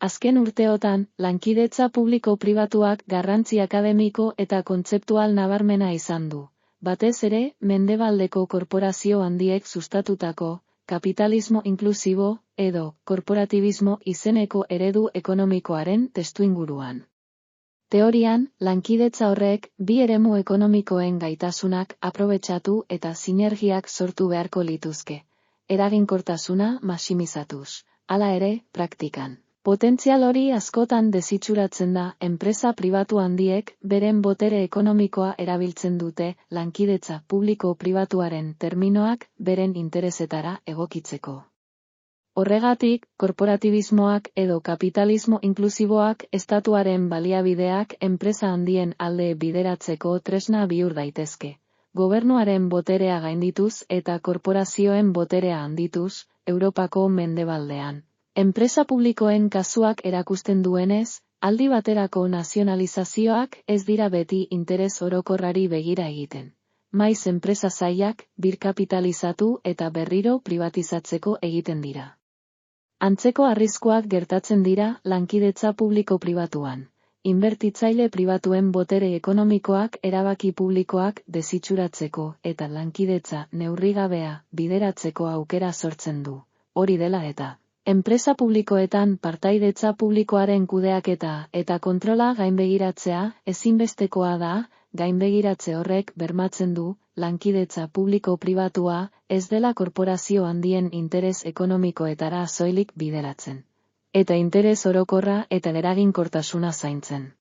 Azken urteotan, lankidetza publiko-pribatuak garrantzi akademiko eta kontzeptual nabarmena izan du. Batez ere, mendebaldeko korporazio handiek sustatutako, kapitalismo inklusibo, edo, korporatibismo izeneko eredu ekonomikoaren testuinguruan. Teorian, lankidetza horrek, bi eremu ekonomikoen gaitasunak aprobetxatu eta sinergiak sortu beharko lituzke. Eraginkortasuna maximizatuz. Hala ere, praktikan. Potentzial hori askotan desitxuratzen da, enpresa pribatu handiek, beren botere ekonomikoa erabiltzen dute, lankidetza publiko-pribatuaren terminoak, beren interesetara egokitzeko. Horregatik, korporatibismoak edo kapitalismo inklusiboak estatuaren baliabideak enpresa handien alde bideratzeko tresna bihur daitezke. Gobernuaren boterea gaindituz eta korporazioen boterea handituz, Europako mendebaldean. Enpresa publikoen kasuak erakusten duenez, aldi baterako nazionalizazioak ez dira beti interes orokorrari begira egiten. Maiz enpresa sailak, birkapitalizatu eta berriro pribatizatzeko egiten dira. Antzeko arriskuak gertatzen dira lankidetza publiko-pribatuan. Inbertitzaile pribatuen botere ekonomikoak erabaki publikoak desitxuratzeko eta lankidetza neurrigabea bideratzeko aukera sortzen du. Hori dela eta, enpresa publikoetan partaidetza publikoaren kudeaketa eta kontrola gainbegiratzea ezinbestekoa da, gainbegiratze horrek bermatzen du, lankidetza publiko-pribatua ez dela korporazio handien interes ekonomikoetara soilik bideratzen. Eta interes orokorra eta eraginkortasuna zaintzen.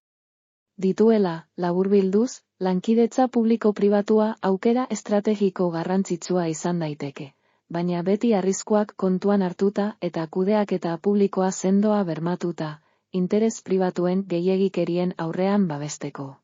Dituela, laburbilduz, lankidetza publiko-pribatua aukera estrategiko garrantzitsua izan daiteke, baina beti arriskuak kontuan hartuta eta kudeaketa publikoa sendoa bermatuta, interes pribatuen gehiegikerien aurrean babesteko.